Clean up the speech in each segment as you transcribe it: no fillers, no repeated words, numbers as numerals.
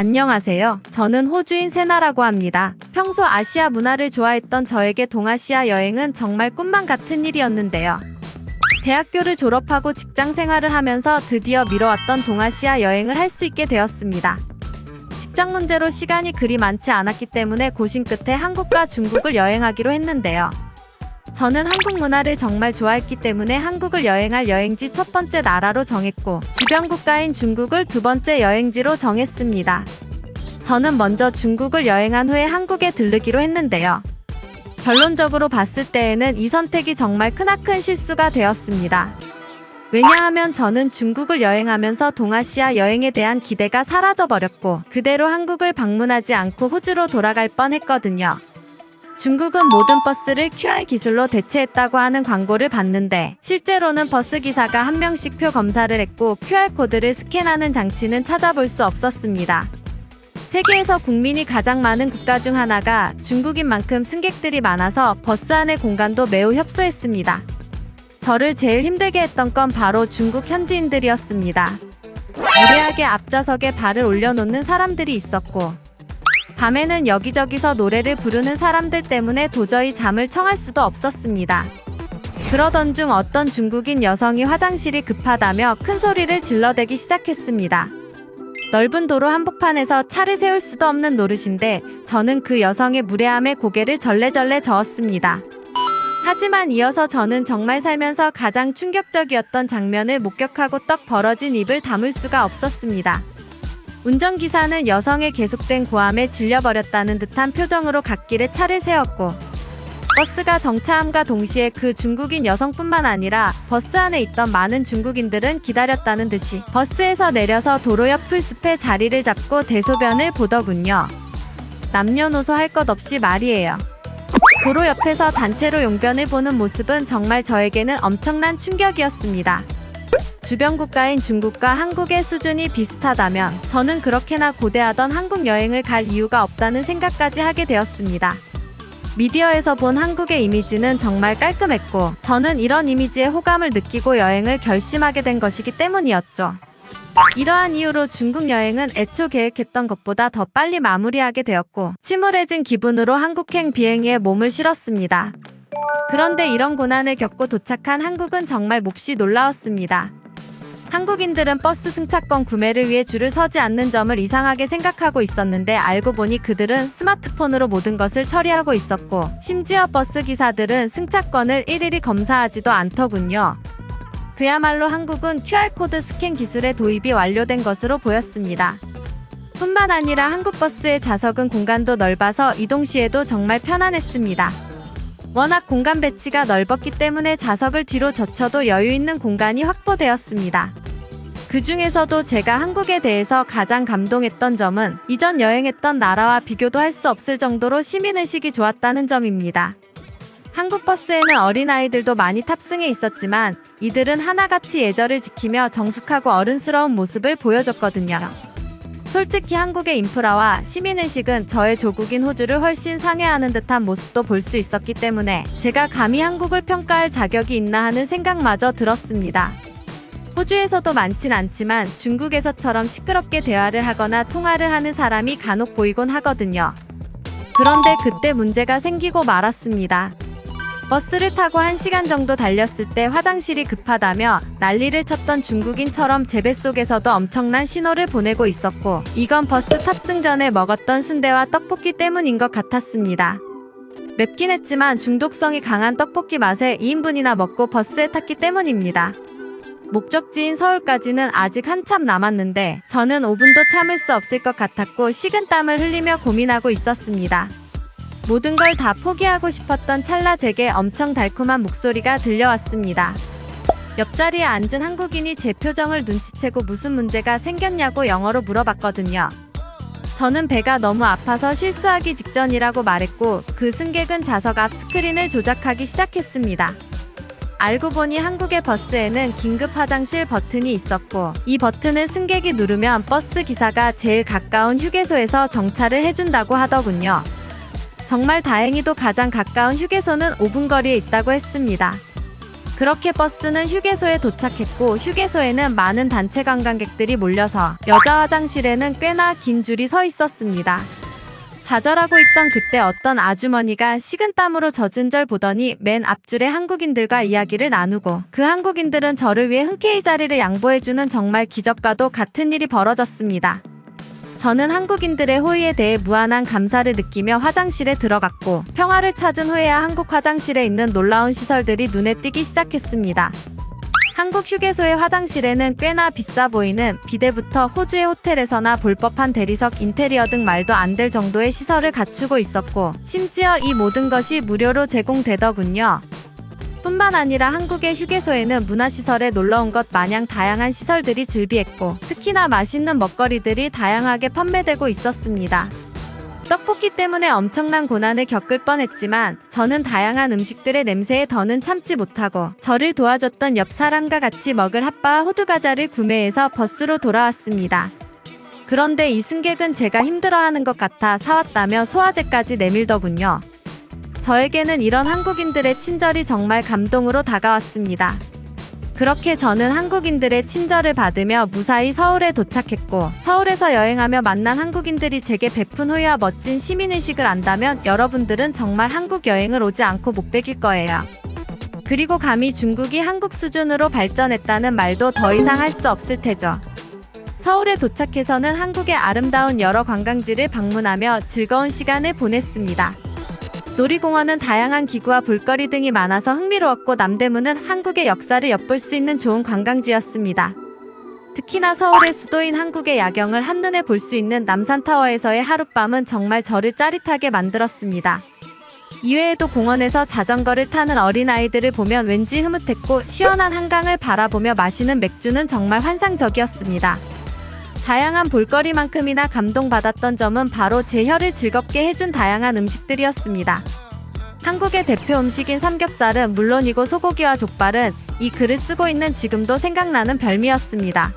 안녕하세요. 저는 호주인 세나라고 합니다. 평소 아시아 문화를 좋아했던 저에게 동아시아 여행은 정말 꿈만 같은 일이었는데요. 대학교를 졸업하고 직장 생활을 하면서 드디어 미뤄왔던 동아시아 여행을 할 수 있게 되었습니다. 직장 문제로 시간이 그리 많지 않았기 때문에 고심 끝에 한국과 중국을 여행하기로 했는데요. 저는 한국 문화를 정말 좋아했기 때문에 한국을 여행할 여행지 첫 번째 나라로 정했고 주변 국가인 중국을 두 번째 여행지로 정했습니다. 저는 먼저 중국을 여행한 후에 한국에 들르기로 했는데요. 결론적으로 봤을 때에는 이 선택이 정말 크나큰 실수가 되었습니다. 왜냐하면 저는 중국을 여행하면서 동아시아 여행에 대한 기대가 사라져버렸고 그대로 한국을 방문하지 않고 호주로 돌아갈 뻔했거든요. 중국은 모든 버스를 QR 기술로 대체했다고 하는 광고를 봤는데 실제로는 버스 기사가 한 명씩 표 검사를 했고 QR코드를 스캔하는 장치는 찾아볼 수 없었습니다. 세계에서 국민이 가장 많은 국가 중 하나가 중국인 만큼 승객들이 많아서 버스 안의 공간도 매우 협소했습니다. 저를 제일 힘들게 했던 건 바로 중국 현지인들이었습니다. 무례하게 앞좌석에 발을 올려놓는 사람들이 있었고 밤에는 여기저기서 노래를 부르는 사람들 때문에 도저히 잠을 청할 수도 없었습니다. 그러던 중 어떤 중국인 여성이 화장실이 급하다며 큰 소리를 질러대기 시작했습니다. 넓은 도로 한복판에서 차를 세울 수도 없는 노릇인데 저는 그 여성의 무례함에 고개를 절레절레 저었습니다. 하지만 이어서 저는 정말 살면서 가장 충격적이었던 장면을 목격하고 떡 벌어진 입을 다물 수가 없었습니다. 운전기사는 여성의 계속된 고함에 질려버렸다는 듯한 표정으로 갓길에 차를 세웠고 버스가 정차함과 동시에 그 중국인 여성뿐만 아니라 버스 안에 있던 많은 중국인들은 기다렸다는 듯이 버스에서 내려서 도로 옆 풀숲에 자리를 잡고 대소변을 보더군요. 남녀노소 할 것 없이 말이에요. 도로 옆에서 단체로 용변을 보는 모습은 정말 저에게는 엄청난 충격이었습니다. 주변 국가인 중국과 한국의 수준이 비슷하다면 저는 그렇게나 고대하던 한국 여행을 갈 이유가 없다는 생각까지 하게 되었습니다. 미디어에서 본 한국의 이미지는 정말 깔끔했고 저는 이런 이미지에 호감을 느끼고 여행을 결심하게 된 것이기 때문이었죠. 이러한 이유로 중국 여행은 애초 계획했던 것보다 더 빨리 마무리하게 되었고 침울해진 기분으로 한국행 비행기에 몸을 실었습니다. 그런데 이런 고난을 겪고 도착한 한국은 정말 몹시 놀라웠습니다. 한국인들은 버스 승차권 구매를 위해 줄을 서지 않는 점을 이상하게 생각하고 있었는데 알고 보니 그들은 스마트폰으로 모든 것을 처리하고 있었고 심지어 버스 기사들은 승차권을 일일이 검사하지도 않더군요. 그야말로 한국은 QR코드 스캔 기술의 도입이 완료된 것으로 보였습니다. 뿐만 아니라 한국 버스의 좌석은 공간도 넓어서 이동 시에도 정말 편안했습니다. 워낙 공간 배치가 넓었기 때문에 좌석을 뒤로 젖혀도 여유 있는 공간이 확보되었습니다. 그 중에서도 제가 한국에 대해서 가장 감동했던 점은 이전 여행했던 나라와 비교도 할 수 없을 정도로 시민의식이 좋았다는 점입니다. 한국 버스에는 어린아이들도 많이 탑승해 있었지만 이들은 하나같이 예절을 지키며 정숙하고 어른스러운 모습을 보여줬거든요. 솔직히 한국의 인프라와 시민의식은 저의 조국인 호주를 훨씬 상회하는 듯한 모습도 볼 수 있었기 때문에 제가 감히 한국을 평가할 자격이 있나 하는 생각마저 들었습니다. 호주에서도 많진 않지만 중국에서처럼 시끄럽게 대화를 하거나 통화를 하는 사람이 간혹 보이곤 하거든요. 그런데 그때 문제가 생기고 말았습니다. 버스를 타고 1시간 정도 달렸을 때 화장실이 급하다며 난리를 쳤던 중국인처럼 제 뱃속에서도 엄청난 신호를 보내고 있었고 이건 버스 탑승 전에 먹었던 순대와 떡볶이 때문인 것 같았습니다. 맵긴 했지만 중독성이 강한 떡볶이 맛에 2인분이나 먹고 버스에 탔기 때문입니다. 목적지인 서울까지는 아직 한참 남았는데 저는 5분도 참을 수 없을 것 같았고 식은땀을 흘리며 고민하고 있었습니다. 모든 걸 다 포기하고 싶었던 찰나 제게 엄청 달콤한 목소리가 들려왔습니다. 옆자리에 앉은 한국인이 제 표정을 눈치채고 무슨 문제가 생겼냐고 영어로 물어봤거든요. 저는 배가 너무 아파서 실수하기 직전이라고 말했고 그 승객은 좌석 앞 스크린을 조작하기 시작했습니다. 알고 보니 한국의 버스에는 긴급 화장실 버튼이 있었고 이 버튼을 승객이 누르면 버스 기사가 제일 가까운 휴게소에서 정차를 해준다고 하더군요. 정말 다행히도 가장 가까운 휴게소는 5분 거리에 있다고 했습니다. 그렇게 버스는 휴게소에 도착했고 휴게소에는 많은 단체 관광객들이 몰려서 여자 화장실에는 꽤나 긴 줄이 서 있었습니다. 좌절하고 있던 그때 어떤 아주머니가 식은땀으로 젖은 절 보더니 맨 앞줄에 한국인들과 이야기를 나누고 그 한국인들은 저를 위해 흔쾌히 자리를 양보해주는 정말 기적과도 같은 일이 벌어졌습니다. 저는 한국인들의 호의에 대해 무한한 감사를 느끼며 화장실에 들어갔고 평화를 찾은 후에야 한국 화장실에 있는 놀라운 시설들이 눈에 띄기 시작했습니다. 한국 휴게소의 화장실에는 꽤나 비싸 보이는 비데부터 호주의 호텔에서나 볼 법한 대리석 인테리어 등 말도 안 될 정도의 시설을 갖추고 있었고 심지어 이 모든 것이 무료로 제공되더군요. 뿐만 아니라 한국의 휴게소에는 문화시설에 놀러온 것 마냥 다양한 시설들이 즐비했고 특히나 맛있는 먹거리들이 다양하게 판매되고 있었습니다. 떡볶이 때문에 엄청난 고난을 겪을 뻔했지만 저는 다양한 음식들의 냄새에 더는 참지 못하고 저를 도와줬던 옆 사람과 같이 먹을 핫바와 호두과자를 구매해서 버스로 돌아왔습니다. 그런데 이 승객은 제가 힘들어하는 것 같아 사왔다며 소화제까지 내밀더군요. 저에게는 이런 한국인들의 친절이 정말 감동으로 다가왔습니다. 그렇게 저는 한국인들의 친절을 받으며 무사히 서울에 도착했고 서울에서 여행하며 만난 한국인들이 제게 베푼 호의와 멋진 시민의식을 안다면 여러분들은 정말 한국 여행을 오지 않고 못 베길 거예요. 그리고 감히 중국이 한국 수준으로 발전했다는 말도 더 이상 할 수 없을 테죠. 서울에 도착해서는 한국의 아름다운 여러 관광지를 방문하며 즐거운 시간을 보냈습니다. 놀이공원은 다양한 기구와 볼거리 등이 많아서 흥미로웠고 남대문은 한국의 역사를 엿볼 수 있는 좋은 관광지였습니다. 특히나 서울의 수도인 한국의 야경을 한눈에 볼 수 있는 남산타워에서의 하룻밤은 정말 저를 짜릿하게 만들었습니다. 이외에도 공원에서 자전거를 타는 어린아이들을 보면 왠지 흐뭇했고 시원한 한강을 바라보며 마시는 맥주는 정말 환상적이었습니다. 다양한 볼거리만큼이나 감동받았던 점은 바로 제 혀를 즐겁게 해준 다양한 음식들이었습니다. 한국의 대표 음식인 삼겹살은 물론이고 소고기와 족발은 이 글을 쓰고 있는 지금도 생각나는 별미였습니다.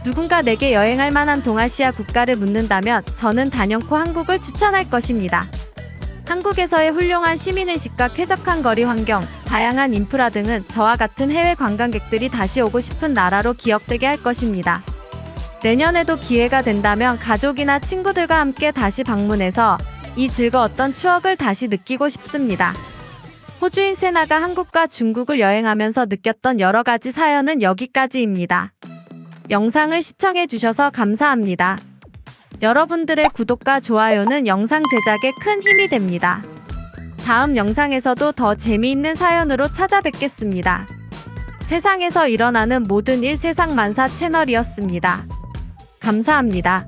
누군가 내게 여행할 만한 동아시아 국가를 묻는다면 저는 단연코 한국을 추천할 것입니다. 한국에서의 훌륭한 시민의식과 쾌적한 거리 환경, 다양한 인프라 등은 저와 같은 해외 관광객들이 다시 오고 싶은 나라로 기억되게 할 것입니다. 내년에도 기회가 된다면 가족이나 친구들과 함께 다시 방문해서 이 즐거웠던 추억을 다시 느끼고 싶습니다. 호주인 세나가 한국과 중국을 여행하면서 느꼈던 여러 가지 사연은 여기까지입니다. 영상을 시청해주셔서 감사합니다. 여러분들의 구독과 좋아요는 영상 제작에 큰 힘이 됩니다. 다음 영상에서도 더 재미있는 사연으로 찾아뵙겠습니다. 세상에서 일어나는 모든 일 세상만사 채널이었습니다. 감사합니다.